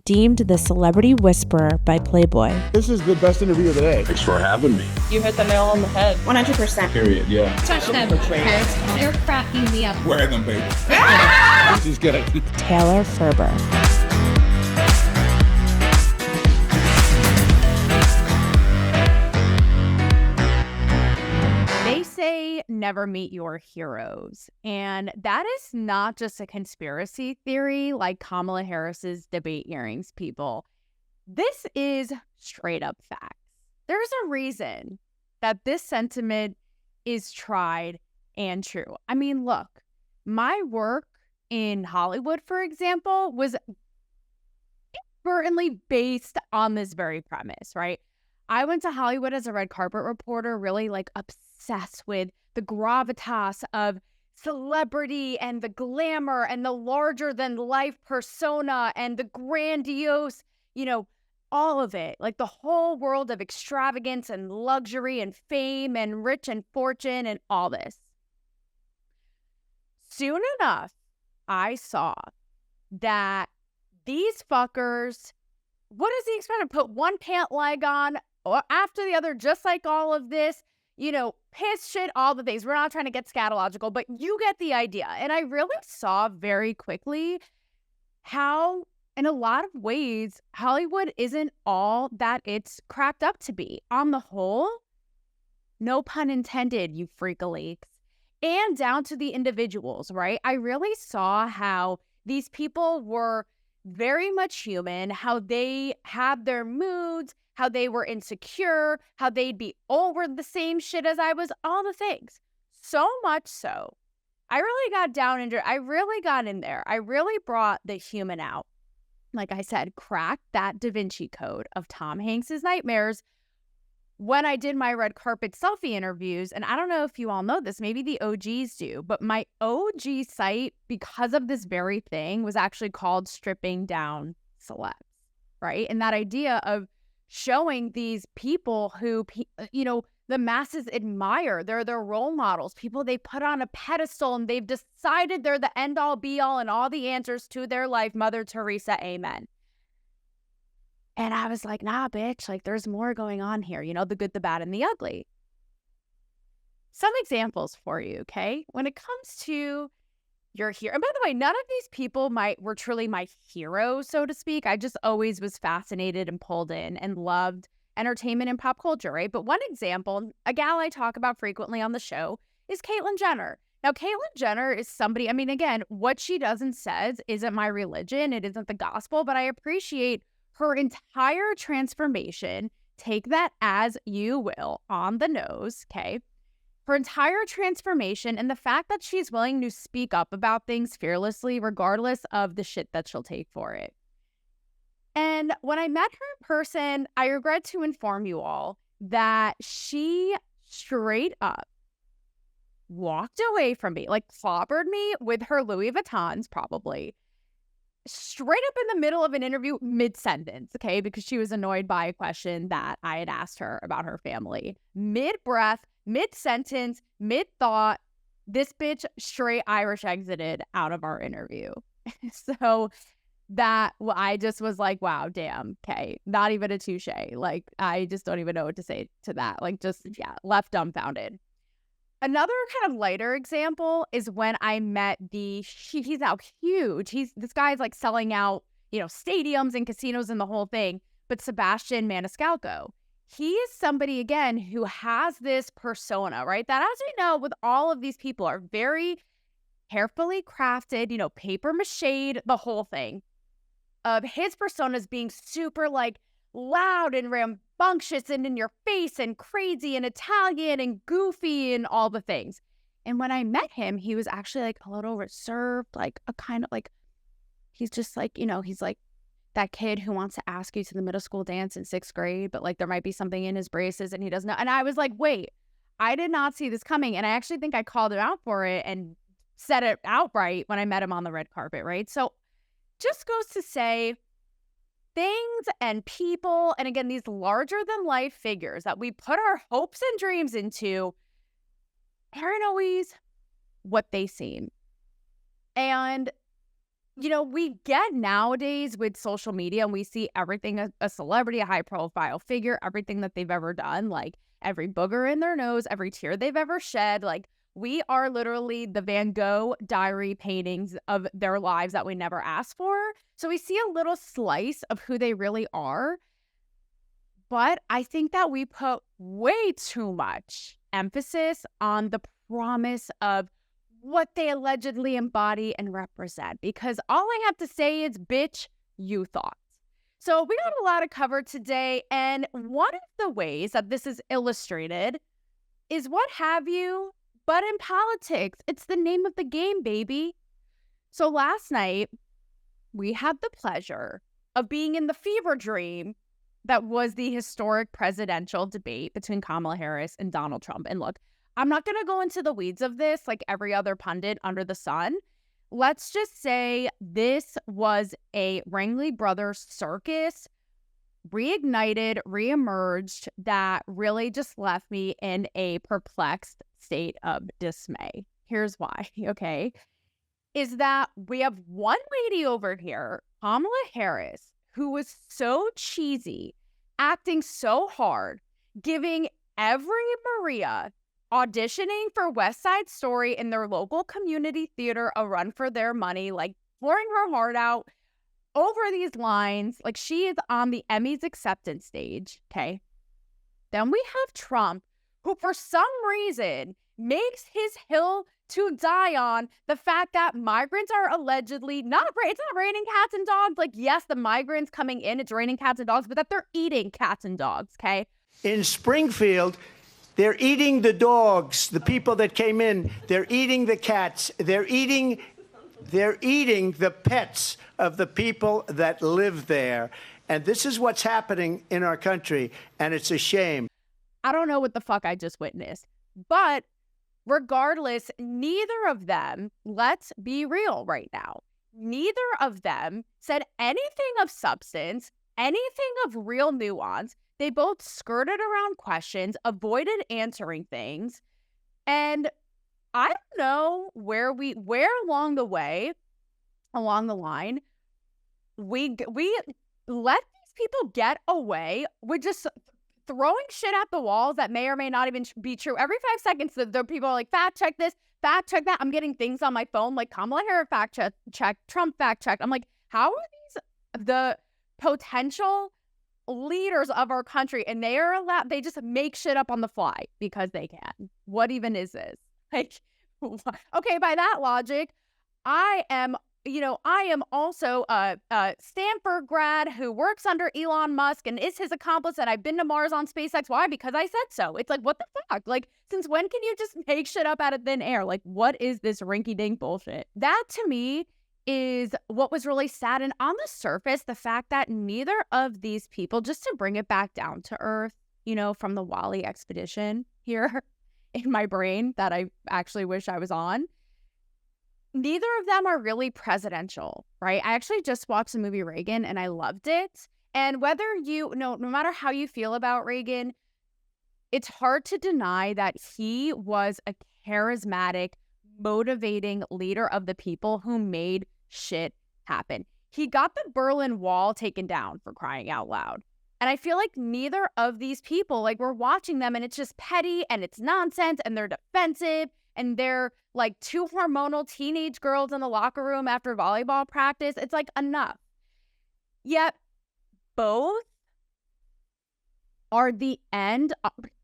deemed the celebrity whisperer by Playboy. This is the best interview of the day. Thanks for having me. You hit the nail on the head. 100%. Period, yeah. Touch them. They're cracking me up. Wear them, baby. She's good. Taylor Ferber. They say never meet your heroes. And that is not just a conspiracy theory like Kamala Harris's debate earrings, people. This is straight up facts. There's a reason that this sentiment is tried and true. I mean, look, my work in Hollywood, for example, was inadvertently based on this very premise, right? I went to Hollywood as a red carpet reporter, really like obsessed with the gravitas of celebrity and the glamour and the larger than life persona and the grandiose, all of it, like the whole world of extravagance and luxury and fame and rich and fortune and all this. Soon enough, I saw that these fuckers, what does he expect to put one pant leg on or after the other, just like all of this, piss, shit, all the things. We're not trying to get scatological, but you get the idea. And I really saw very quickly how, in a lot of ways, Hollywood isn't all that it's cracked up to be. On the whole, no pun intended, you freak-a-leaks, and down to the individuals, right? I really saw how these people were very much human, how they had their moods, how they were insecure, how they'd be over the same shit as I was, all the things. So much so, I really got down into it. I really got in there. I really brought the human out. Like I said, cracked that Da Vinci Code of Tom Hanks's nightmares when I did my red carpet selfie interviews. And I don't know if you all know this, maybe the OGs do, but my OG site, because of this very thing, was actually called Stripping Down Celebs, right? And that idea of showing these people who, the masses admire. They're their role models, people they put on a pedestal, and they've decided they're the end all be all and all the answers to their life. Mother Teresa, amen. And I was like, nah, bitch, like there's more going on here, the good, the bad, and the ugly. Some examples for you, okay? When it comes to your hero, and by the way, none of these people were truly my heroes, so to speak. I just always was fascinated and pulled in and loved entertainment and pop culture, right? But one example, a gal I talk about frequently on the show, is Caitlyn Jenner. Now, Caitlyn Jenner is somebody, again, what she does and says isn't my religion. It isn't the gospel, but I appreciate her entire transformation. Take that as you will, on the nose, okay? Her entire transformation and the fact that she's willing to speak up about things fearlessly, regardless of the shit that she'll take for it. And when I met her in person, I regret to inform you all that she straight up walked away from me, like clobbered me with her Louis Vuittons, probably, straight up in the middle of an interview, mid-sentence, okay? Because she was annoyed by a question that I had asked her about her family. Mid-breath, mid-sentence, mid-thought, this bitch straight Irish exited out of our interview. So I just was like, wow, damn, okay, not even a touche. Like, I just don't even know what to say to that. Like, left dumbfounded. Another kind of lighter example is when I met he's now huge. This guy's like selling out, stadiums and casinos and the whole thing, but Sebastian Maniscalco. He is somebody, again, who has this persona, right? That, as we know, with all of these people are very carefully crafted, paper mached, the whole thing. Of his personas being super like loud and rambunctious and in your face and crazy and Italian and goofy and all the things. And when I met him, he was actually like a little reserved, like a kind of like, he's just like, he's like that kid who wants to ask you to the middle school dance in 6th grade, but like there might be something in his braces and he doesn't know. And I was like, wait, I did not see this coming. And I actually think I called him out for it and said it outright when I met him on the red carpet, right? So just goes to say, things and people, and again, these larger than life figures that we put our hopes and dreams into aren't always what they seem. And we get nowadays with social media and we see everything a celebrity, a high profile figure, everything that they've ever done, like every booger in their nose, every tear they've ever shed. Like we are literally the Van Gogh diary paintings of their lives that we never asked for. So we see a little slice of who they really are. But I think that we put way too much emphasis on the promise of what they allegedly embody and represent, because all I have to say is, bitch, you thought. So we got a lot of cover today, and one of the ways that this is illustrated is what have you, but in politics. It's the name of the game, baby. So last night, we had the pleasure of being in the fever dream that was the historic presidential debate between Kamala Harris and Donald Trump. And look, I'm not going to go into the weeds of this like every other pundit under the sun. Let's just say this was a Ringling Brothers circus, reignited, reemerged, that really just left me in a perplexed state of dismay. Here's why, okay? Is that we have one lady over here, Kamala Harris, who was so cheesy, acting so hard, giving every Maria auditioning for West Side Story in their local community theater a run for their money, like pouring her heart out over these lines. Like she is on the Emmys acceptance stage, okay? Then we have Trump, who for some reason makes his hill to die on the fact that migrants are allegedly it's not raining cats and dogs. Like, yes, the migrants coming in, it's raining cats and dogs, but that they're eating cats and dogs, okay? In Springfield, they're eating the dogs, the people that came in. They're eating the cats. They're eating the pets of the people that live there. And this is what's happening in our country, and it's a shame. I don't know what the fuck I just witnessed, but regardless, neither of them, let's be real right now, neither of them said anything of substance, anything of real nuance. They both skirted around questions, avoided answering things. And I don't know where along the line, we let these people get away with just throwing shit at the walls that may or may not even be true. Every 5 seconds, the people are like, fact check this, fact check that. I'm getting things on my phone like Kamala Harris fact check, Trump fact check. I'm like, how are these the potential leaders of our country, and they just make shit up on the fly because they can? What even is this? Like, okay, by that logic, I am also a Stanford grad who works under Elon Musk and is his accomplice, and I've been to Mars on SpaceX. Why? Because I said so. It's like, what the fuck? Like, since when can you just make shit up out of thin air? Like, what is this rinky-dink bullshit? That, to me, is what was really sad. And on the surface, the fact that neither of these people, just to bring it back down to earth, from the Wally expedition here in my brain that I actually wish I was on, neither of them are really presidential, right? I actually just watched the movie Reagan and I loved it. And whether no matter how you feel about Reagan, it's hard to deny that he was a charismatic, motivating leader of the people who made shit happen. He got the Berlin Wall taken down, for crying out loud. And I feel like neither of these people, like, we're watching them and it's just petty and it's nonsense and they're defensive and they're like two hormonal teenage girls in the locker room after volleyball practice. It's like, enough. Yet both are the end.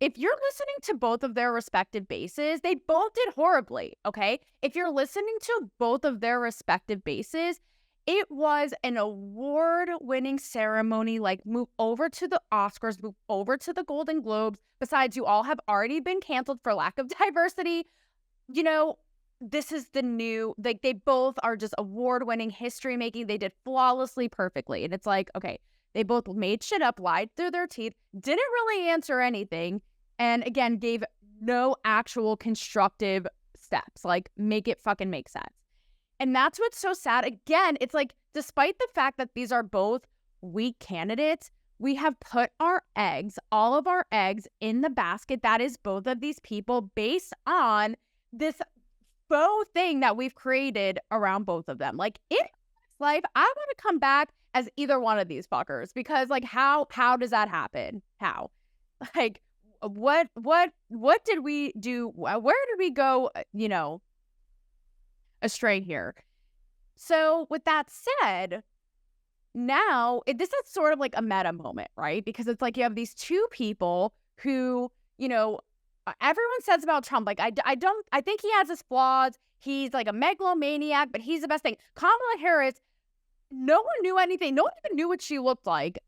If you're listening to both of their respective bases, they both did horribly, okay? If you're listening to both of their respective bases, it was an award-winning ceremony, like move over to the Oscars, move over to the Golden Globes. Besides, you all have already been canceled for lack of diversity. This is the new, like, they both are just award-winning, history-making. They did flawlessly, perfectly. And it's like, okay, they both made shit up, lied through their teeth, didn't really answer anything, and again, gave no actual constructive steps. Like, make it fucking make sense. And that's what's so sad. Again, it's like, despite the fact that these are both weak candidates, we have put all of our eggs in the basket that is both of these people based on this faux thing that we've created around both of them. Like, it life, I want to come back as either one of these fuckers because like how does that happen? How? Like what did we do? Where did we go, astray here? So with that said, now this is sort of like a meta moment, right? Because it's like you have these two people who, everyone says about Trump, like, I think he has his flaws. He's like a megalomaniac, but he's the best thing. Kamala Harris, no one knew anything. No one even knew what she looked like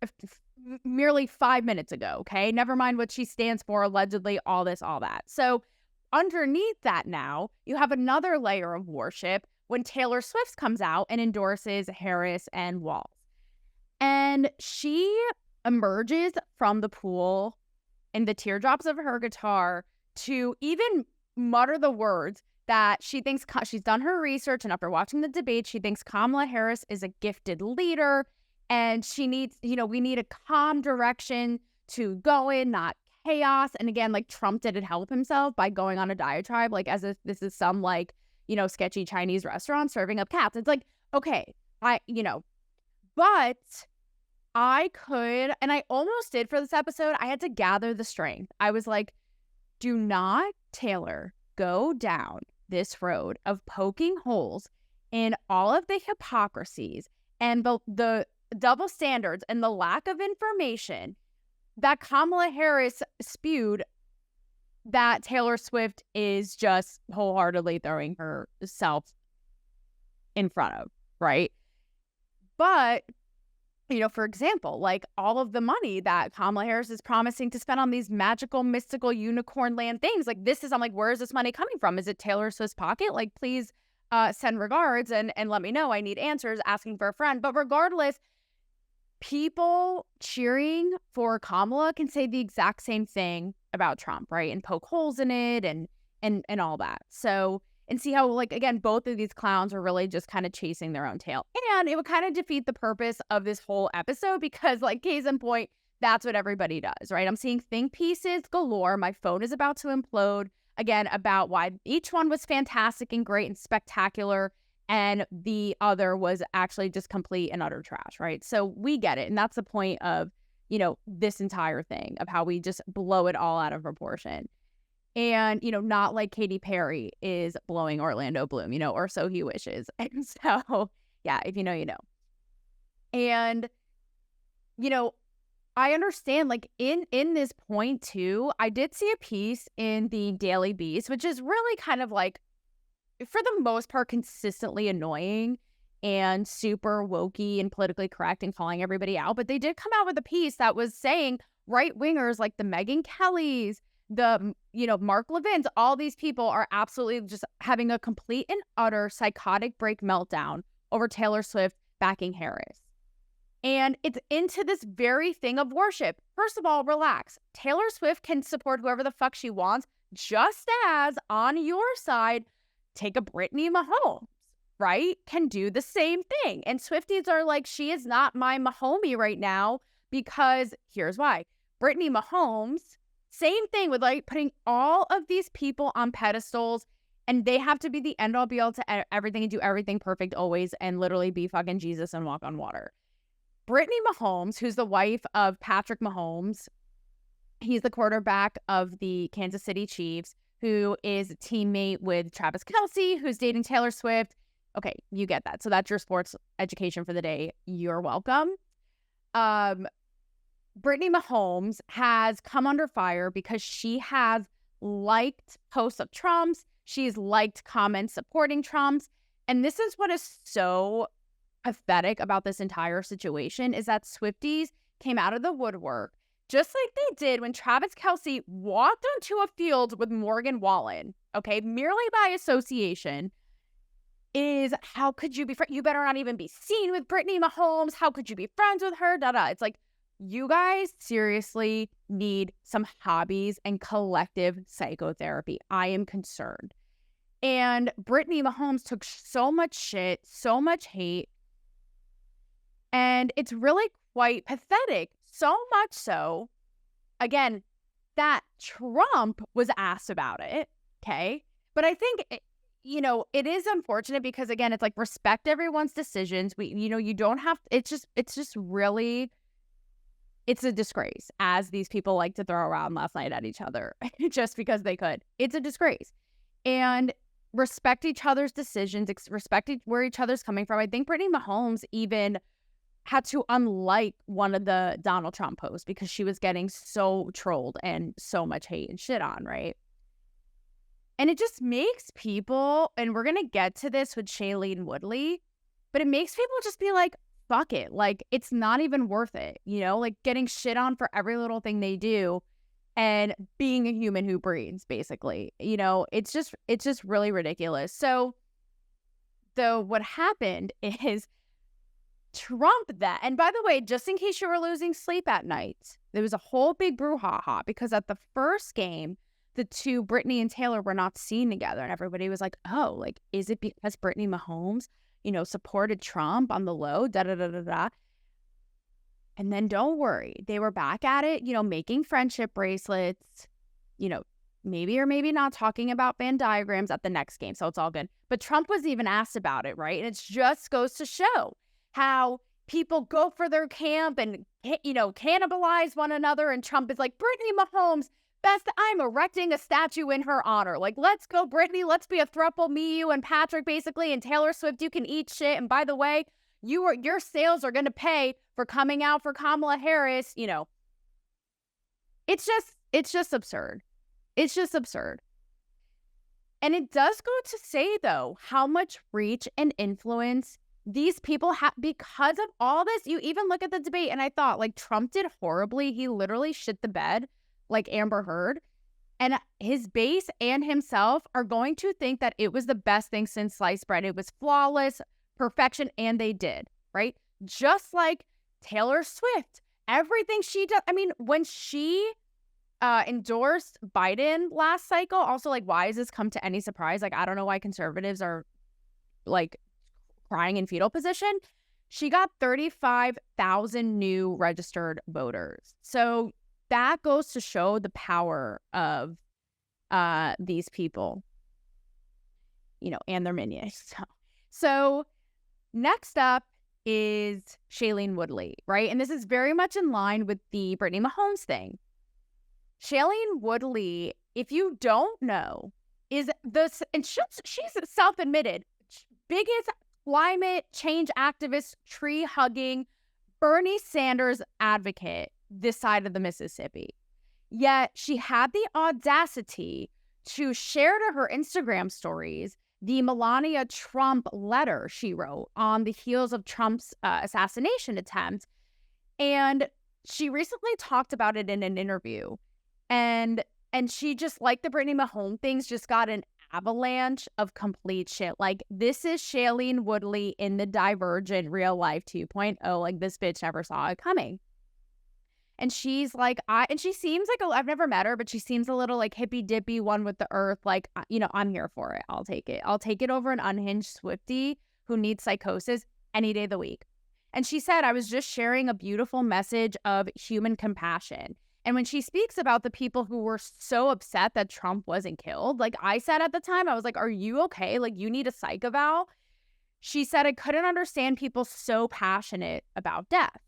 merely 5 minutes ago, okay? Never mind what she stands for, allegedly, all this, all that. So underneath that now, you have another layer of worship when Taylor Swift comes out and endorses Harris and Walz. And she emerges from the pool in the teardrops of her guitar to even mutter the words that she thinks she's done her research, and after watching the debate, she thinks Kamala Harris is a gifted leader and she needs, we need a calm direction to go in, not chaos. And again, like Trump didn't help himself by going on a diatribe, like as if this is some like, sketchy Chinese restaurant serving up cats. It's like, okay, but I could, and I almost did for this episode, I had to gather the strength. I was like, do not, Taylor, go down this road of poking holes in all of the hypocrisies and the double standards and the lack of information that Kamala Harris spewed that Taylor Swift is just wholeheartedly throwing herself in front of, right? But, for example, like all of the money that Kamala Harris is promising to spend on these magical, mystical unicorn land things, like I'm like, where is this money coming from? Is it Taylor Swift's pocket? Like, please send regards and let me know. I need answers, asking for a friend. But regardless, people cheering for Kamala can say the exact same thing about Trump, right? And poke holes in it and all that. So, and see how, like, again, both of these clowns are really just kind of chasing their own tail. And it would kind of defeat the purpose of this whole episode because, like, case in point, that's what everybody does, right? I'm seeing think pieces galore. My phone is about to implode, again, about why each one was fantastic and great and spectacular, and the other was actually just complete and utter trash, right? So we get it. And that's the point of, this entire thing, of how we just blow it all out of proportion. And, not like Katy Perry is blowing Orlando Bloom, or so he wishes. And so, yeah, if you know, you know. And, I understand, like, in this point, too, I did see a piece in the Daily Beast, which is really kind of like, for the most part, consistently annoying and super wokey and politically correct and calling everybody out. But they did come out with a piece that was saying right-wingers like the Megyn Kellys, the, Mark Levin's, all these people are absolutely just having a complete and utter psychotic break meltdown over Taylor Swift backing Harris. And it's into this very thing of worship. First of all, relax. Taylor Swift can support whoever the fuck she wants, just as on your side, take a Brittany Mahomes, right? Can do the same thing. And Swifties are like, she is not my Mahomie right now because here's why. Brittany Mahomes, same thing with like putting all of these people on pedestals, and they have to be the end all be all to everything and do everything perfect always and literally be fucking Jesus and walk on water. Brittany Mahomes, who's the wife of Patrick Mahomes, he's the quarterback of the Kansas City Chiefs, who is a teammate with Travis Kelce, who's dating Taylor Swift. Okay, you get that. So that's your sports education for the day. You're welcome. Brittany Mahomes has come under fire because she has liked posts of Trump's. She's liked comments supporting Trump's. And this is what is so pathetic about this entire situation is that Swifties came out of the woodwork, just like they did when Travis Kelce walked onto a field with Morgan Wallen, okay, merely by association, is how could you be friends? You better not even be seen with Brittany Mahomes. How could you be friends with her? It's like, you guys seriously need some hobbies and collective psychotherapy. I am concerned. And Brittany Mahomes took so much shit, so much hate, and it's really quite pathetic. So much so, again, that Trump was asked about it, okay? But I think it is unfortunate because, again, it's like respect everyone's decisions. You don't have, it's just really, it's a disgrace, as these people like to throw around last night at each other just because they could. It's a disgrace. And respect each other's decisions, respect where each other's coming from. I think Brittany Mahomes even had to unlike one of the Donald Trump posts because she was getting so trolled and so much hate and shit on, right? And it just makes people, and we're going to get to this with Shailene Woodley, but it makes people just be like, fuck it. Like, it's not even worth it, like getting shit on for every little thing they do and being a human who breathes, basically. It's just really ridiculous. So, though, what happened is Trump and by the way, just in case you were losing sleep at night, there was a whole big brouhaha because at the first game, the two, Brittany and Taylor, were not seen together. And everybody was like, oh, like, is it because Brittany Mahomes, supported Trump on the low, da-da-da-da-da. And then don't worry, they were back at it, making friendship bracelets, maybe or maybe not talking about Venn diagrams at the next game. So it's all good. But Trump was even asked about it, right? And it just goes to show how people go for their camp and, cannibalize one another. And Trump is like, Brittany Mahomes, best, I'm erecting a statue in her honor. Like, let's go, Brittany. Let's be a throuple, me, you, and Patrick, basically. And Taylor Swift, you can eat shit. And by the way, your sales are going to pay for coming out for Kamala Harris. It's just absurd. It's just absurd. And it does go to say, though, how much reach and influence these people have because of all this. You even look at the debate, and I thought, like, Trump did horribly. He literally shit the bed like Amber Heard, and his base and himself are going to think that it was the best thing since sliced bread. It was flawless, perfection, and they did, right? Just like Taylor Swift, everything she does. I mean, when she endorsed Biden last cycle, also, like, why has this come to any surprise? Like, I don't know why conservatives are, like, crying in fetal position. She got 35,000 new registered voters. So that goes to show the power of these people, and their minions. So next up is Shailene Woodley, right? And this is very much in line with the Brittany Mahomes thing. Shailene Woodley, if you don't know, is and she's self-admitted biggest climate change activist, tree-hugging, Bernie Sanders advocate this side of the Mississippi. Yet she had the audacity to share to her Instagram stories the Melania Trump letter she wrote on the heels of Trump's assassination attempt. And she recently talked about it in an interview. And she, just like the Brittany Mahomes things, just got an avalanche of complete shit. Like, this is Shailene Woodley in the Divergent real life 2.0. Like, this bitch never saw it coming. And she's like, and she seems like, I've never met her, but she seems a little like hippy dippy, one with the earth. Like, I'm here for it. I'll take it. I'll take it over an unhinged Swifty who needs psychosis any day of the week. And she said, I was just sharing a beautiful message of human compassion. And when she speaks about the people who were so upset that Trump wasn't killed, like I said at the time, I was like, are you okay? Like, you need a psych eval? She said, I couldn't understand people so passionate about death.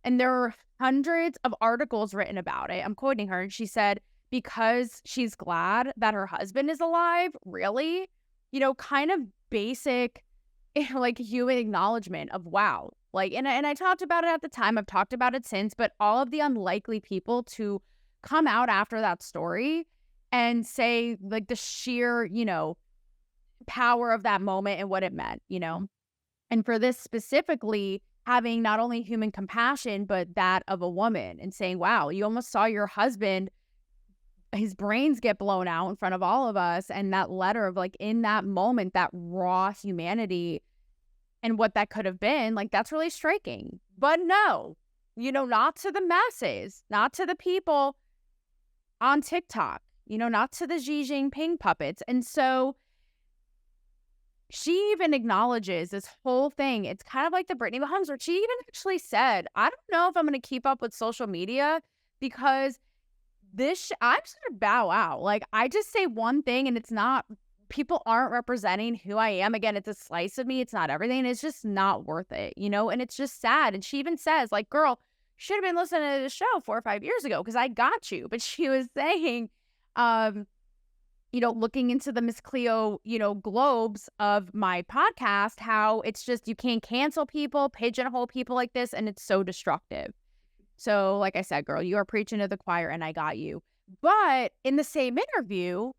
And there are hundreds of articles written about it. I'm quoting her. And she said, because she's glad that her husband is alive, really? Kind of basic, like, human acknowledgement of wow. Like, and I talked about it at the time. I've talked about it since. But all of the unlikely people to come out after that story and say, like, the sheer, power of that moment and what it meant, And for this specifically, having not only human compassion, but that of a woman, and saying, wow, you almost saw your husband, his brains get blown out in front of all of us. And that letter of, like, in that moment, that raw humanity and what that could have been, like, that's really striking. But no, not to the masses, not to the people on TikTok, not to the Xi Jinping puppets. And so she even acknowledges this whole thing. It's kind of like the Brittany Mahomes, where she even actually said, I don't know if I'm going to keep up with social media because I'm just going to bow out. Like, I just say one thing and it's not people aren't representing who I am. Again, it's a slice of me. It's not everything. It's just not worth it, you know? And it's just sad. And she even says, like, girl, should have been listening to the show 4 or 5 years ago because I got you. But she was saying, you know, looking into the Miss Cleo, you know, globes of my podcast, how it's just, you can't cancel people, pigeonhole people like this, and it's so destructive. So, like I said, girl, you are preaching to the choir, and I got you. But in the same interview,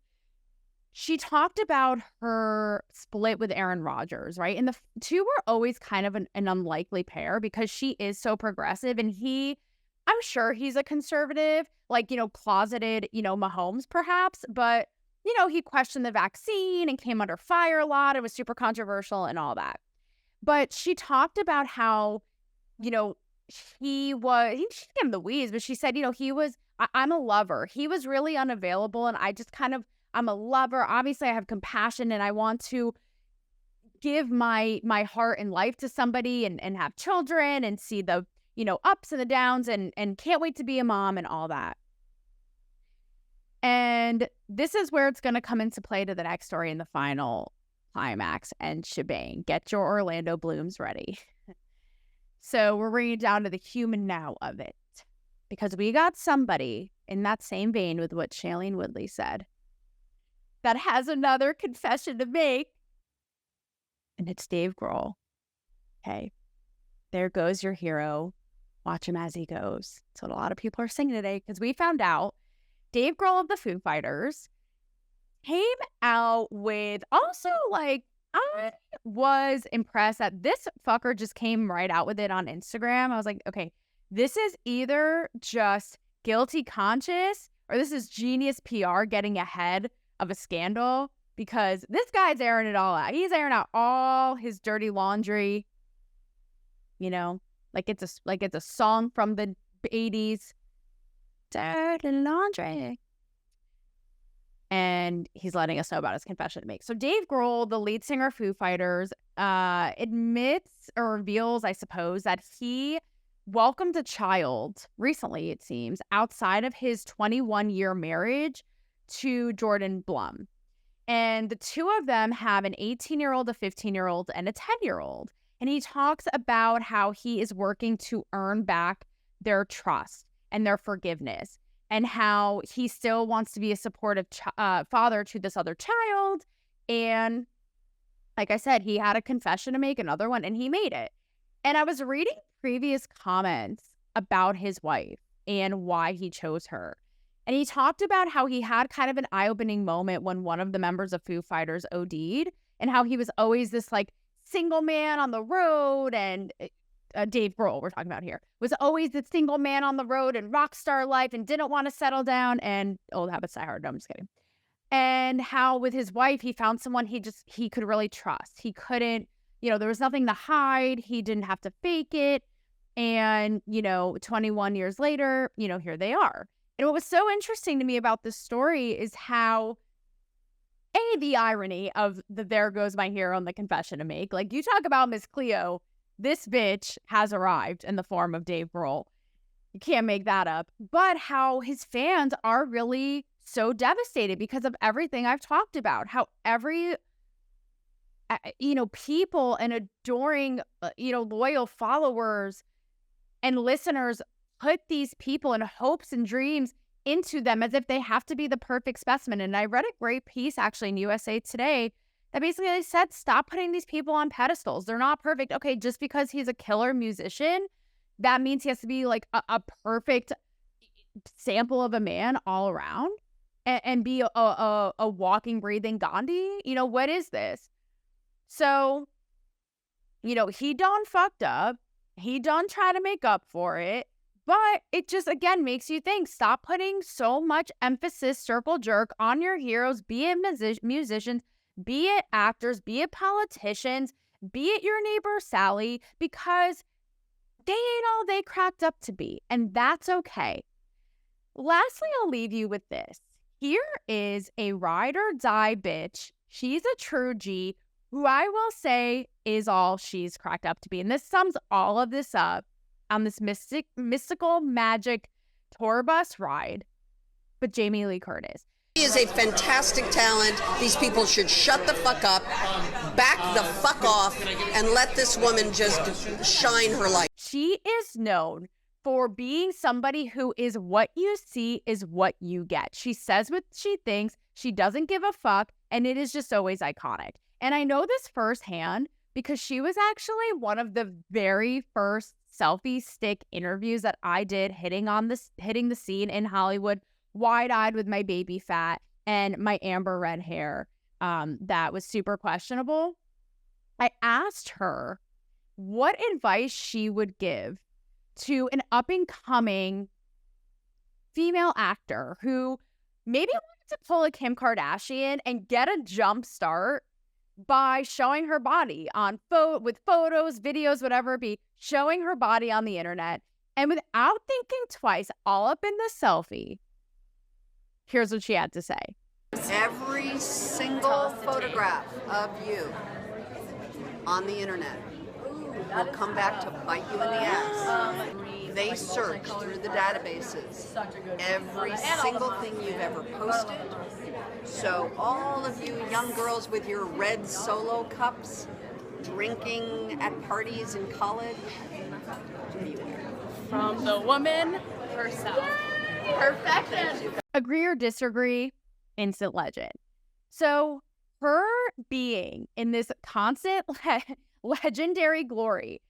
she talked about her split with Aaron Rodgers, right? And the two were always kind of an unlikely pair because she is so progressive, and I'm sure he's a conservative, like, you know, closeted, you know, Mahomes perhaps, but you know, he questioned the vaccine and came under fire a lot. It was super controversial and all that. But she talked about how, you know, she gave him the wheeze, but she said, you know, I'm a lover. He was really unavailable. And I just I'm a lover. Obviously, I have compassion and I want to give my heart and life to somebody and have children and see the, you know, ups and the downs and can't wait to be a mom and all that. And this is where it's going to come into play to the next story in the final climax and shebang. Get your Orlando Blooms ready. So we're bringing it down to the human now of it. Because we got somebody in that same vein with what Shailene Woodley said that has another confession to make. And it's Dave Grohl. Okay. There goes your hero. Watch him as he goes. That's what a lot of people are singing today because we found out Dave Grohl of the Foo Fighters came out with also, like, I was impressed that this fucker just came right out with it on Instagram. I was like, okay, this is either just guilty conscious or this is genius PR getting ahead of a scandal because this guy's airing it all out. He's airing out all his dirty laundry, you know, like it's a song from the 80s. Dirty laundry. And he's letting us know about his confession to make. So Dave Grohl, the lead singer of Foo Fighters, admits or reveals, I suppose, that he welcomed a child recently, it seems, outside of his 21-year marriage to Jordan Blum. And the two of them have an 18-year-old, a 15-year-old, and a 10-year-old. And he talks about how he is working to earn back their trust and their forgiveness, and how he still wants to be a supportive father to this other child. And like I said, he had a confession to make, another one, and he made it. And I was reading previous comments about his wife and why he chose her. And he talked about how he had kind of an eye-opening moment when one of the members of Foo Fighters OD'd, and how he was always this, like, single man on the road, and Dave Grohl, we're talking about here, was always the single man on the road and rock star life and didn't want to settle down and old habits die hard. No, I'm just kidding. And how with his wife, he found someone he could really trust. He couldn't, you know, there was nothing to hide. He didn't have to fake it. And, you know, 21 years later, you know, here they are. And what was so interesting to me about this story is how, the irony of there goes my hero and the confession to make. Like, you talk about Miss Cleo, this bitch has arrived in the form of Dave Grohl. You can't make that up. But how his fans are really so devastated because of everything I've talked about. How every, you know, people and adoring, you know, loyal followers and listeners put these people in hopes and dreams into them as if they have to be the perfect specimen. And I read a great piece actually in USA Today that basically said, stop putting these people on pedestals. They're not perfect. Okay, just because he's a killer musician, that means he has to be like a perfect sample of a man all around and be a walking, breathing Gandhi. You know, what is this? So, you know, he done fucked up. He done try to make up for it. But it just, again, makes you think, stop putting so much emphasis, circle jerk, on your heroes, be it musicians, be it actors, be it politicians, be it your neighbor Sally, because they ain't all they cracked up to be, and that's okay. Lastly, I'll leave you with this. Here is a ride or die bitch. She's a true G, who I will say is all she's cracked up to be. And this sums all of this up on this mystical magic tour bus ride with Jamie Lee Curtis. She is a fantastic talent. These people should shut the fuck up, back the fuck off, and let this woman just shine her light. She is known for being somebody who is what you see is what you get. She says what she thinks. She doesn't give a fuck. And it is just always iconic. And I know this firsthand because she was actually one of the very first selfie stick interviews that I did hitting the scene in Hollywood, wide-eyed with my baby fat and my amber red hair that was super questionable. I asked her what advice she would give to an up-and-coming female actor who maybe wanted to pull a Kim Kardashian and get a jump start by showing her body on with photos, videos, whatever it be, showing her body on the internet. And without thinking twice, all up in the selfie, here's what she had to say. Every single photograph of you on the internet will come back to bite you in the ass. They search through the databases every single thing you've ever posted. So all of you young girls with your red Solo cups, drinking at parties in college, beware. From the woman herself. Yay! Perfection. Agree or disagree, instant legend. So her being in this constant legendary glory,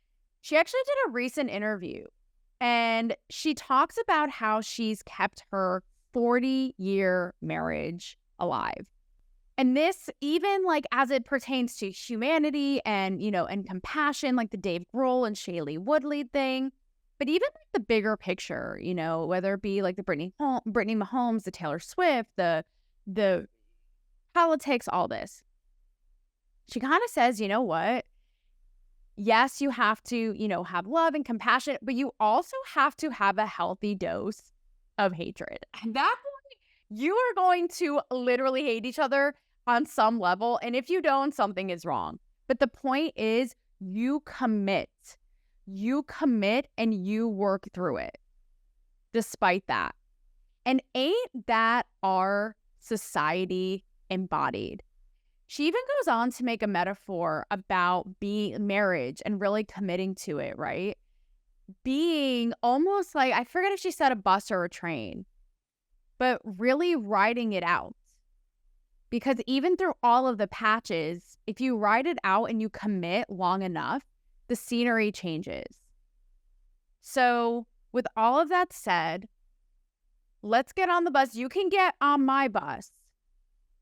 she actually did a recent interview and she talks about how she's kept her 40-year marriage alive. And this, even like as it pertains to humanity and, and compassion, like the Dave Grohl and Shailene Woodley thing, but even like the bigger picture, whether it be like the Brittany Mahomes, the Taylor Swift, the politics, all this. She kind of says, you know what? Yes, you have to, have love and compassion, but you also have to have a healthy dose of hatred. At that point, you are going to literally hate each other on some level. And if you don't, something is wrong. But the point is you commit. You commit and you work through it despite that. And ain't that our society embodied? She even goes on to make a metaphor about being marriage and really committing to it, right? Being almost like, I forget if she said a bus or a train, but really riding it out. Because even through all of the patches, if you ride it out and you commit long enough, the scenery changes. So with all of that said, let's get on the bus. You can get on my bus,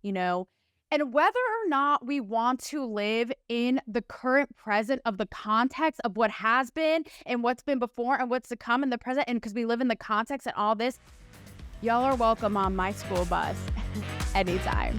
and whether or not we want to live in the current present of the context of what has been and what's been before and what's to come in the present, and because we live in the context and all this, y'all are welcome on my school bus anytime.